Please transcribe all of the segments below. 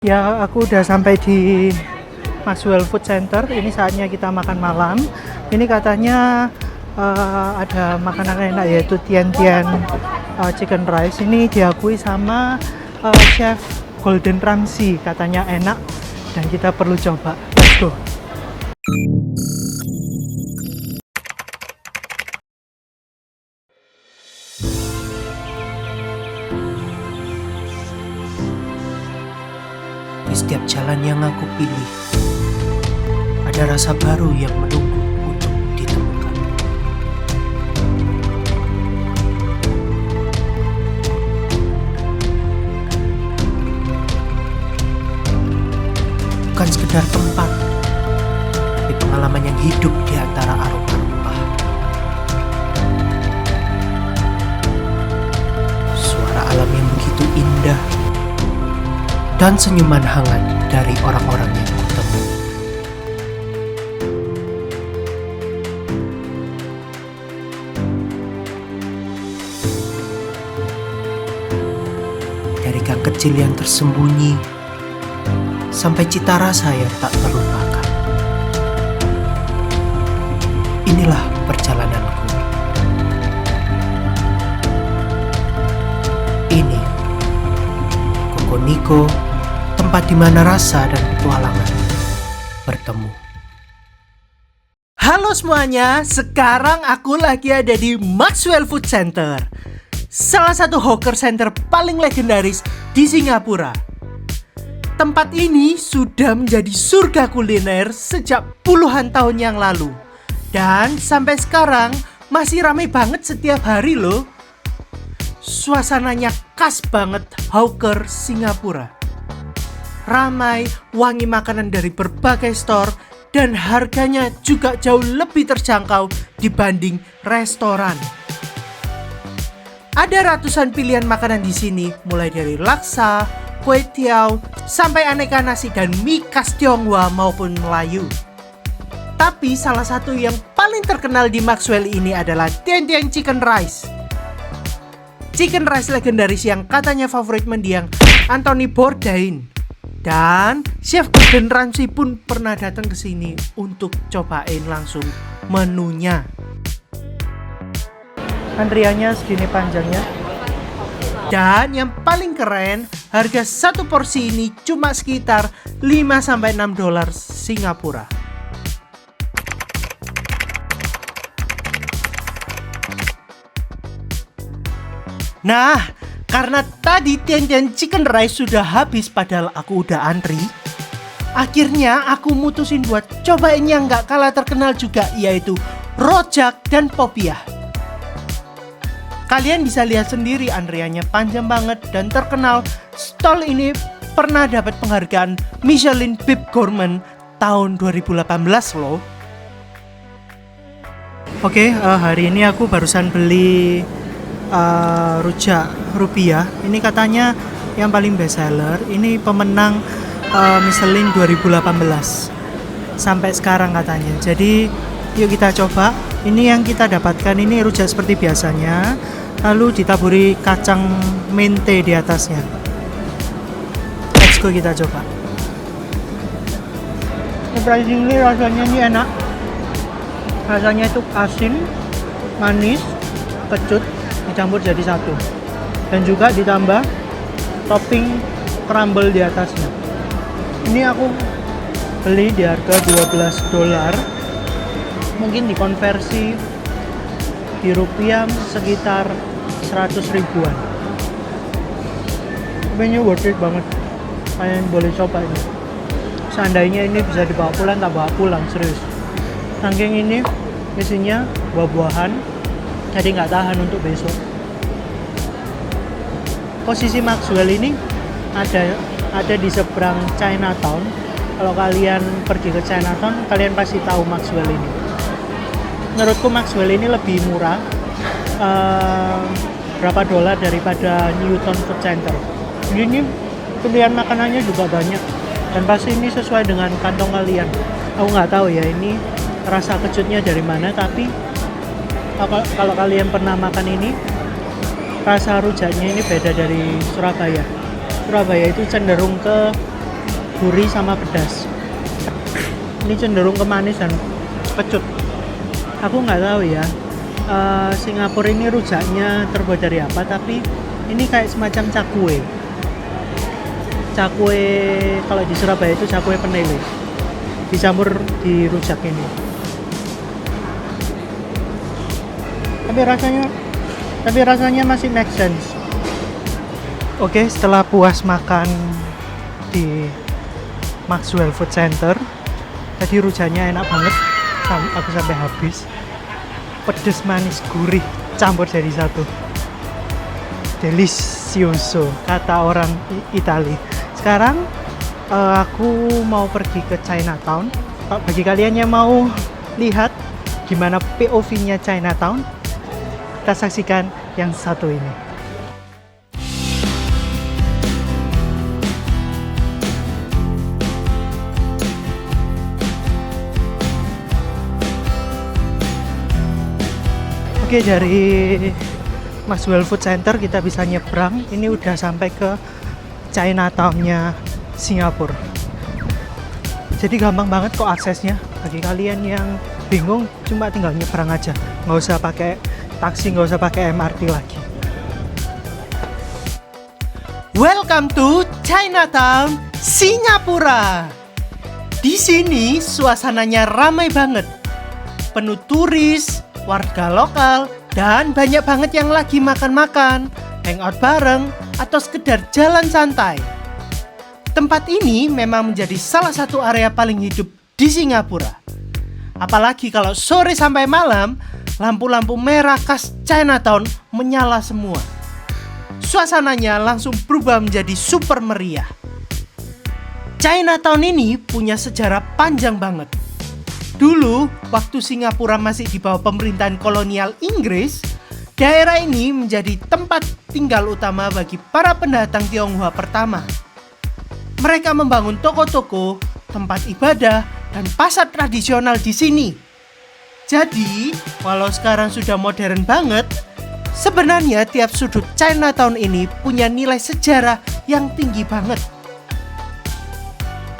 Ya, aku udah sampai di Maxwell Food Center. Ini saatnya kita makan malam. Ini katanya ada makanan enak yaitu Tian Tian Chicken Rice. Ini diakui sama Chef Gordon Ramsay. Katanya enak dan kita perlu coba. Let's go. Di setiap jalan yang aku pilih, ada rasa baru yang menunggu untuk ditemukan. Bukan sekedar tempat, tapi pengalaman yang hidup di antara aroma rempah. Suara alam yang begitu indah, dan senyuman hangat dari orang-orang yang kutemui. Dari gang kecil yang tersembunyi, sampai cita rasa yang tak terlupakan. Inilah perjalananku. Ini Kokoniko, tempat di mana rasa dan petualangan bertemu. Halo semuanya, sekarang aku lagi ada di Maxwell Food Center, salah satu hawker center paling legendaris di Singapura. Tempat ini sudah menjadi surga kuliner sejak puluhan tahun yang lalu, dan sampai sekarang masih ramai banget setiap hari loh. Suasananya khas banget hawker Singapura. Ramai, wangi makanan dari berbagai store, dan harganya juga jauh lebih terjangkau dibanding restoran. Ada ratusan pilihan makanan di sini, mulai dari laksa, kue tiaw, sampai aneka nasi dan mie khas Tionghoa maupun Melayu. Tapi salah satu yang paling terkenal di Maxwell ini adalah Tian Tian Chicken Rice. Chicken rice legendaris yang katanya favorit mendiang Anthony Bourdain. Dan Chef Gordon Ramsay pun pernah datang ke sini untuk cobain langsung menunya. Antriannya segini panjangnya. Dan yang paling keren, harga satu porsi ini cuma sekitar 5-6 dolar Singapura. Nah, karena tadi Tian Tian Chicken Rice sudah habis padahal aku udah antri, akhirnya aku mutusin buat cobain yang gak kalah terkenal juga, yaitu rojak dan popiah. Kalian bisa lihat sendiri antriannya panjang banget dan terkenal. Stall ini pernah dapat penghargaan Michelin Bib Gourmand tahun 2018 loh. Oke, hari ini aku barusan beli rujak rupiah. Ini katanya yang paling best seller. Ini pemenang Michelin 2018 sampai sekarang katanya. Jadi yuk kita coba. Ini yang kita dapatkan, ini rujak seperti biasanya, lalu ditaburi kacang mente di atasnya. Let's go, kita coba. Surprisingly rasanya ini enak. Rasanya itu asin, manis, kecut dicampur jadi satu, dan juga ditambah topping crumble di atasnya. Ini aku beli di harga 12 dolar, mungkin dikonversi di rupiah sekitar 100 ribuan. Tapi ini worth it banget, kalian boleh coba ini. Seandainya ini bisa dibawa pulang, tak bawa pulang, serius. Saking ini isinya buah-buahan, jadi nggak tahan untuk besok. Posisi Maxwell ini ada di seberang Chinatown. Kalau kalian pergi ke Chinatown, kalian pasti tahu Maxwell ini. Menurutku Maxwell ini lebih murah, berapa dolar daripada Newton Food Center. Ini pilihan makanannya juga banyak, dan pasti ini sesuai dengan kantong kalian. Aku nggak tahu ya ini rasa kecutnya dari mana, tapi kalau kalian pernah makan ini, rasa rujaknya ini beda dari Surabaya. Surabaya itu cenderung ke gurih sama pedas. Ini cenderung ke manis dan kecut. Aku nggak tahu ya, Singapura ini rujaknya terbuat dari apa, tapi ini kayak semacam cakwe. Cakwe kalau di Surabaya itu cakwe penele, dicampur di rujak ini. Tapi rasanya masih make sense. Oke, setelah puas makan di Maxwell Food Center, tadi rujaknya enak banget, aku sampai habis. Pedes, manis, gurih campur jadi satu. Delicioso kata orang Itali. Sekarang aku mau pergi ke Chinatown. Bagi kalian yang mau lihat gimana POV-nya Chinatown, kita saksikan yang satu ini. Oke, dari Maxwell Food Center kita bisa nyebrang. Ini udah sampai ke Chinatown-nya Singapura. Jadi gampang banget kok aksesnya. Bagi kalian yang bingung, cuma tinggal nyebrang aja. Nggak usah pakai taksi, nggak usah pakai MRT lagi. Welcome to Chinatown, Singapura. Di sini suasananya ramai banget. Penuh turis, warga lokal, dan banyak banget yang lagi makan-makan, hangout bareng, atau sekedar jalan santai. Tempat ini memang menjadi salah satu area paling hidup di Singapura. Apalagi kalau sore sampai malam, lampu-lampu merah khas Chinatown menyala semua. Suasananya langsung berubah menjadi super meriah. Chinatown ini punya sejarah panjang banget. Dulu, waktu Singapura masih di bawah pemerintahan kolonial Inggris, daerah ini menjadi tempat tinggal utama bagi para pendatang Tionghoa pertama. Mereka membangun toko-toko, tempat ibadah, dan pasar tradisional di sini. Jadi, walau sekarang sudah modern banget, sebenarnya tiap sudut Chinatown ini punya nilai sejarah yang tinggi banget.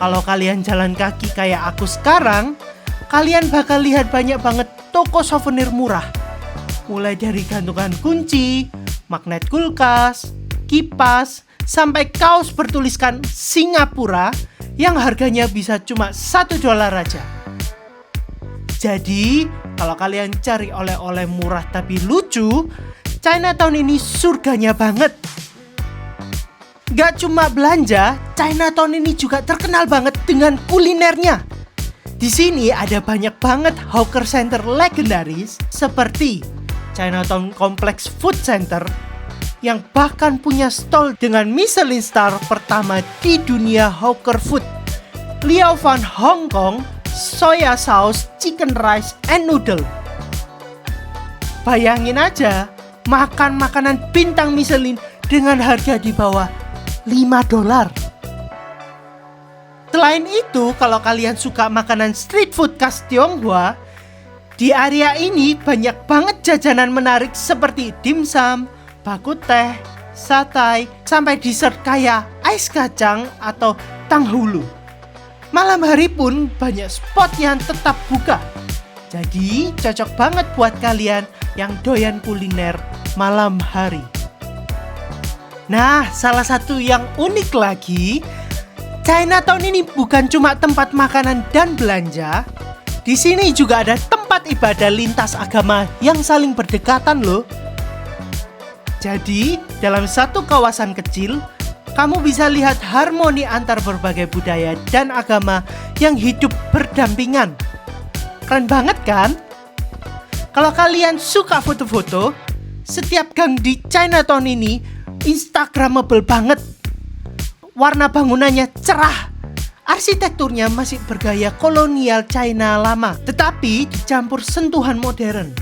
Kalau kalian jalan kaki kayak aku sekarang, kalian bakal lihat banyak banget toko souvenir murah. Mulai dari gantungan kunci, magnet kulkas, kipas, sampai kaos bertuliskan Singapura yang harganya bisa cuma $1 aja. Jadi, kalau kalian cari oleh-oleh murah tapi lucu, Chinatown ini surganya banget. Gak cuma belanja, Chinatown ini juga terkenal banget dengan kulinernya. Di sini ada banyak banget hawker center legendaris seperti Chinatown Complex Food Center yang bahkan punya stall dengan Michelin star pertama di dunia hawker food, Liao Fan Hong Kong Soya Sauce Chicken Rice and Noodle. Bayangin aja, makan makanan bintang Michelin dengan harga di bawah $5. Selain itu, kalau kalian suka makanan street food khas Tionghoa, di area ini banyak banget jajanan menarik seperti dimsum, bakut teh, satay, sampai dessert kayak ais kacang atau tanghulu. Malam hari pun banyak spot yang tetap buka. Jadi cocok banget buat kalian yang doyan kuliner malam hari. Nah, salah satu yang unik lagi, Chinatown ini bukan cuma tempat makanan dan belanja. Di sini juga ada tempat ibadah lintas agama yang saling berdekatan loh. Jadi, dalam satu kawasan kecil, kamu bisa lihat harmoni antar berbagai budaya dan agama yang hidup berdampingan. Keren banget kan? Kalau kalian suka foto-foto, setiap gang di Chinatown ini Instagramable banget. Warna bangunannya cerah, arsitekturnya masih bergaya kolonial China lama, tetapi dicampur sentuhan modern.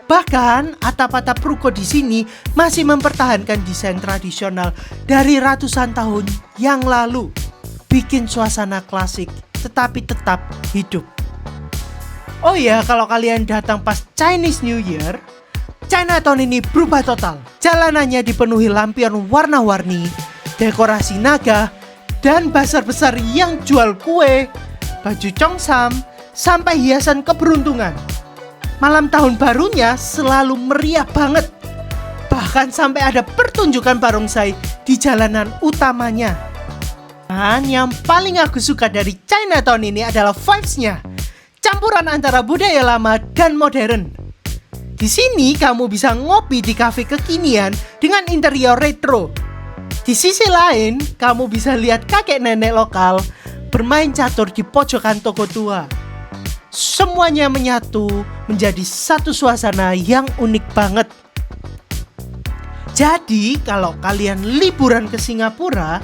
Bahkan atap-atap ruko di sini masih mempertahankan desain tradisional dari ratusan tahun yang lalu, bikin suasana klasik tetapi tetap hidup. Oh ya, kalau kalian datang pas Chinese New Year, Chinatown ini berubah total. Jalanannya dipenuhi lampion warna-warni, dekorasi naga, dan bazar besar yang jual kue, baju Cheongsam, sampai hiasan keberuntungan. Malam tahun barunya selalu meriah banget. Bahkan sampai ada pertunjukan barongsai di jalanan utamanya. Dan yang paling aku suka dari Chinatown ini adalah vibes-nya. Campuran antara budaya lama dan modern. Di sini kamu bisa ngopi di kafe kekinian dengan interior retro. Di sisi lain, kamu bisa lihat kakek nenek lokal bermain catur di pojokan toko tua. Semuanya menyatu menjadi satu suasana yang unik banget. Jadi, kalau kalian liburan ke Singapura,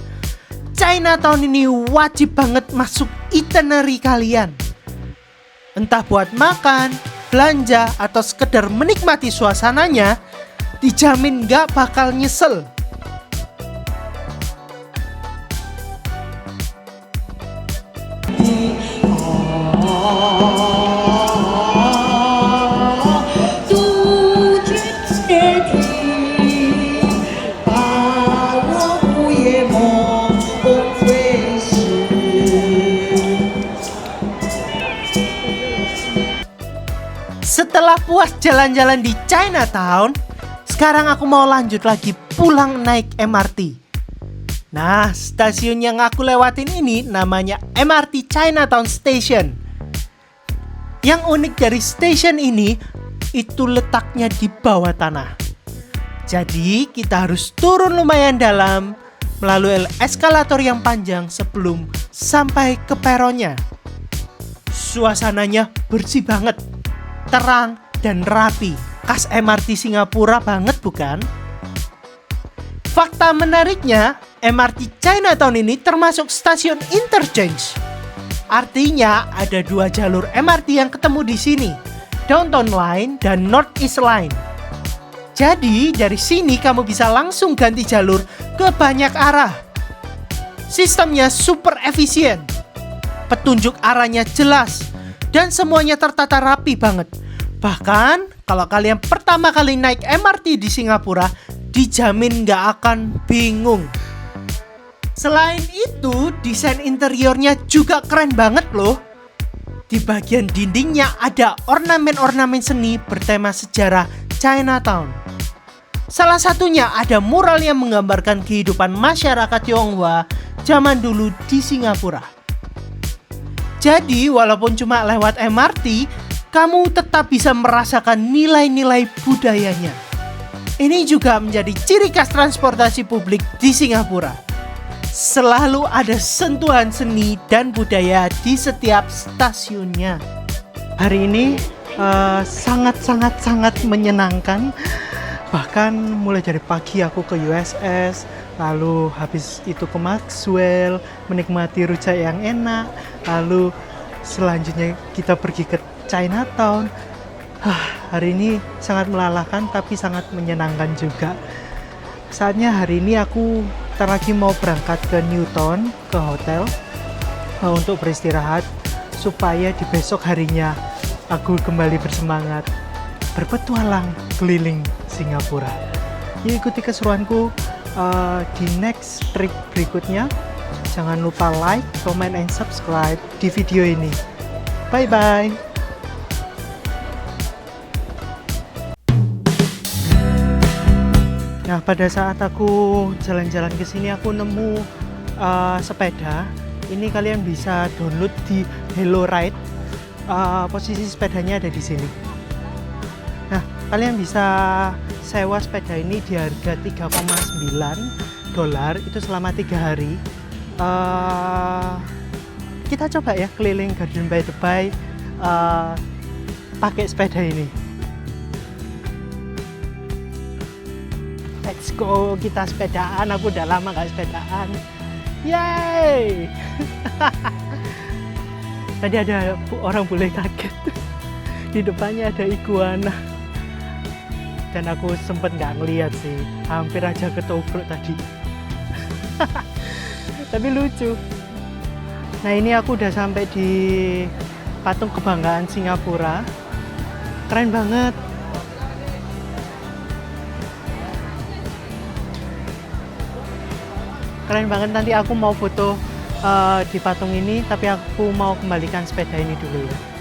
Chinatown ini wajib banget masuk itinerary kalian. Entah buat makan, belanja, atau sekedar menikmati suasananya, dijamin gak bakal nyesel. Setelah puas jalan-jalan di Chinatown, sekarang aku mau lanjut lagi pulang naik MRT. Nah, stasiun yang aku lewatin ini namanya MRT Chinatown Station. Yang unik dari stasiun ini, itu letaknya di bawah tanah. Jadi, kita harus turun lumayan dalam, melalui eskalator yang panjang sebelum sampai ke peronnya. Suasananya bersih banget, terang dan rapi. Khas MRT Singapura banget bukan? Fakta menariknya, MRT Chinatown ini termasuk stasiun interchange. Artinya ada 2 jalur MRT yang ketemu di sini, Downtown Line dan North East Line. Jadi dari sini kamu bisa langsung ganti jalur ke banyak arah. Sistemnya super efisien, petunjuk arahnya jelas, dan semuanya tertata rapi banget. Bahkan kalau kalian pertama kali naik MRT di Singapura, dijamin gak akan bingung. Selain itu, desain interiornya juga keren banget loh. Di bagian dindingnya ada ornamen-ornamen seni bertema sejarah Chinatown. Salah satunya ada mural yang menggambarkan kehidupan masyarakat Tionghoa zaman dulu di Singapura. Jadi walaupun cuma lewat MRT, kamu tetap bisa merasakan nilai-nilai budayanya. Ini juga menjadi ciri khas transportasi publik di Singapura. Selalu ada sentuhan seni dan budaya di setiap stasiunnya. Hari ini sangat menyenangkan. Bahkan mulai dari pagi aku ke USS, lalu habis itu ke Maxwell, menikmati rujak yang enak, lalu selanjutnya kita pergi ke Chinatown. Hari ini sangat melelahkan tapi sangat menyenangkan juga. Saatnya hari ini aku lagi mau berangkat ke Newton, ke hotel untuk beristirahat supaya di besok harinya aku kembali bersemangat berpetualang keliling Singapura. Ya, ikuti keseruanku di next trip berikutnya. Jangan lupa like, comment, and subscribe di video ini. Bye bye. Nah, pada saat aku jalan-jalan ke sini aku nemu sepeda. Ini kalian bisa download di Hello Ride. Posisi sepedanya ada di sini. Nah, kalian bisa sewa sepeda ini di harga $3,9 itu selama 3 hari. Kita coba ya keliling Garden by the Bay pakai sepeda ini. Let's go, kita sepedaan. Aku udah lama gak sepedaan. Yeay. Tadi ada orang bule kaget. Di depannya ada iguana. Dan aku sempet gak ngeliat sih. Hampir aja ketobrak tadi. Tapi lucu. Nah, ini aku udah sampai di Patung Kebanggaan Singapura. Keren banget. Keren banget, nanti aku mau foto di patung ini, tapi aku mau kembalikan sepeda ini dulu ya.